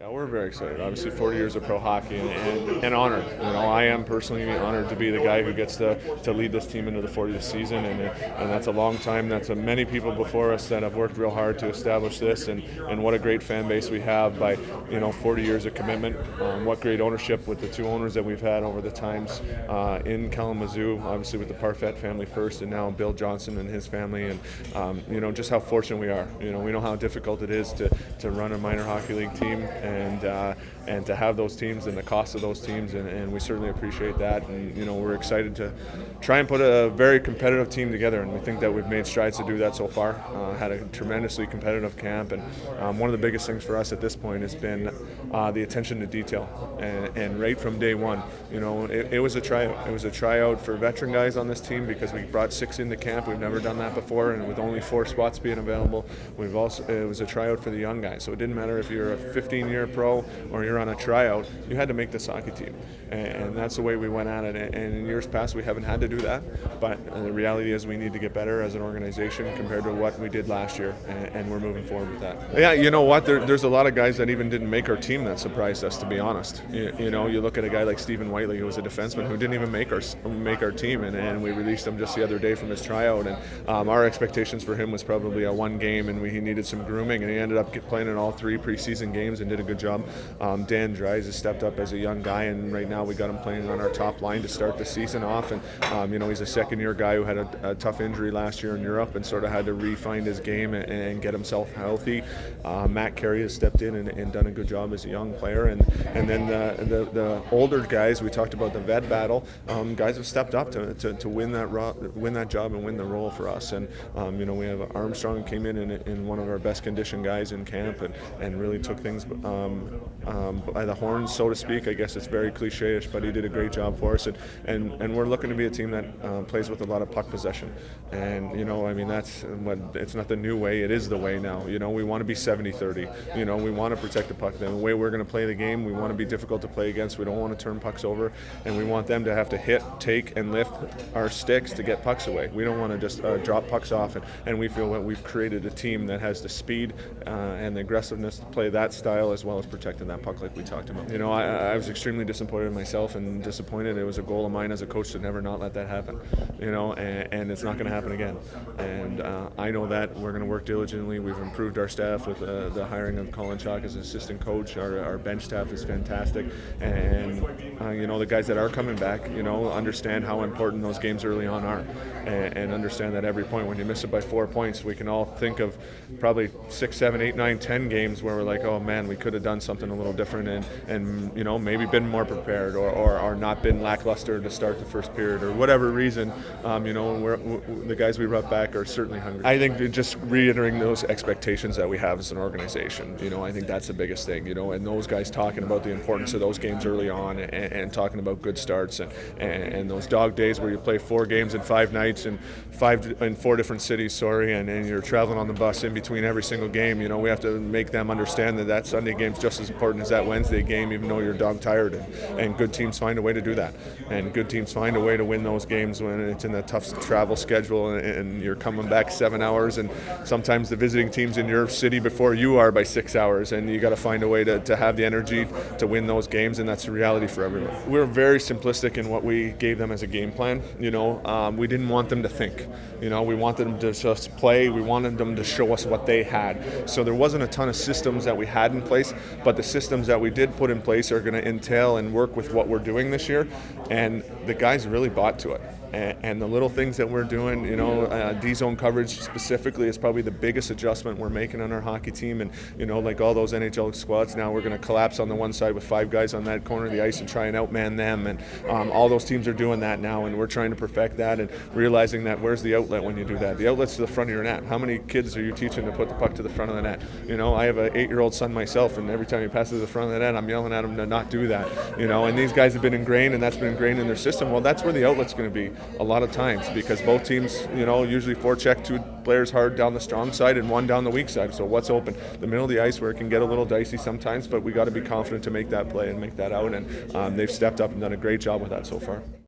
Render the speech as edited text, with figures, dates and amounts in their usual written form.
Yeah, we're very excited. Obviously, 40 years of pro hockey and honored. I am personally honored to be the guy who gets to lead this team into the 40th season, and that's a long time. That's many people before us that have worked real hard to establish this, and what a great fan base we have by 40 years of commitment. What great ownership with the two owners that we've had over the times in Kalamazoo, obviously with the Parfait family first, and now Bill Johnson and his family, and just how fortunate we are. We know how difficult it is to run a minor hockey league team. And to have those teams and the cost of those teams, and we certainly appreciate that. And we're excited to try and put a very competitive team together, and we think that we've made strides to do that so far. Had a tremendously competitive camp, and one of the biggest things for us at this point has been the attention to detail. And right from day one, it was a tryout. It was a tryout for veteran guys on this team because we brought 6 into camp. We've never done that before, and with only 4 spots being available, it was a tryout for the young guys. So it didn't matter if you're a 15-year pro or you're on a tryout, you had to make this hockey team, and that's the way we went at it. And in years past we haven't had to do that, but the reality is we need to get better as an organization compared to what we did last year, and we're moving forward with that. Yeah, you know what, there's a lot of guys that even didn't make our team that surprised us, to be honest. You look at a guy like Stephen Whiteley, who was a defenseman who didn't even make our team, and we released him just the other day from his tryout, and our expectations for him was probably a 1 game, and he needed some grooming, and he ended up playing in all 3 preseason games and did a good job. Dan Dries has stepped up as a young guy, and right now we got him playing on our top line to start the season off. And he's a second-year guy who had a tough injury last year in Europe and sort of had to re-find his game and get himself healthy. Matt Carey has stepped in and done a good job as a young player, and then the older guys, we talked about the vet battle. Guys have stepped up to win that job and win the role for us. And we have Armstrong came in one of our best conditioned guys in camp and really took things by the horns, so to speak. I guess it's very cliche-ish, but he did a great job for us, and we're looking to be a team that plays with a lot of puck possession. And that's what, it's not the new way, it is the way now. We want to be 70-30. We want to protect the puck. The way we're going to play the game, we want to be difficult to play against. We don't want to turn pucks over, and we want them to have to hit, take, and lift our sticks to get pucks away. We don't want to just drop pucks off, and we feel that we've created a team that has the speed and the aggressiveness to play that style, as well as protecting that puck like we talked about. I was extremely disappointed in myself and disappointed. It was a goal of mine as a coach to never not let that happen, and it's not going to happen again. And I know that we're going to work diligently. We've improved our staff with the hiring of Colin Chalk as assistant coach. Our bench staff is fantastic, and the guys that are coming back, understand how important those games early on are, and understand that every point, when you miss it by 4 points, we can all think of probably 6, 7, 8, 9, 10 games where we're like, oh man, we could have done something a little different, and maybe been more prepared, or not been lackluster to start the first period, or whatever reason. The guys we brought back are certainly hungry. I think just reiterating those expectations that we have as an organization. I think that's the biggest thing. And those guys talking about the importance of those games early on, and talking about good starts, and those dog days where you play 4 games in 5 nights and 4 different cities, and you're traveling on the bus in between every single game. We have to make them understand that Sunday game's just as important as that Wednesday game, even though you're dog tired, and good teams find a way to do that, and good teams find a way to win those games when it's in a tough travel schedule, and you're coming back 7 hours, and sometimes the visiting team's in your city before you are by 6 hours, and you got to find a way to have the energy to win those games, and that's the reality for everyone. We're very simplistic in what we gave them as a game plan. We didn't want them to think. We wanted them to just play. We wanted them to show us what they had. So there wasn't a ton of systems that we had in place, but the systems that we did put in place are going to entail and work with what we're doing this year, and the guys really bought to it. And the little things that we're doing, D-zone coverage specifically is probably the biggest adjustment we're making on our hockey team. And, like all those NHL squads, now we're going to collapse on the one side with 5 guys on that corner of the ice and try and outman them. And all those teams are doing that now, and we're trying to perfect that and realizing that where's the outlet when you do that? The outlet's to the front of your net. How many kids are you teaching to put the puck to the front of the net? I have an 8-year-old son myself, and every time he passes to the front of the net, I'm yelling at him to not do that. And these guys have been ingrained, and that's been ingrained in their system. Well, that's where the outlet's going to be a lot of times, because both teams, usually forecheck 2 players hard down the strong side and 1 down the weak side. So what's open? The middle of the ice, where it can get a little dicey sometimes, but we got to be confident to make that play and make that out. And they've stepped up and done a great job with that so far.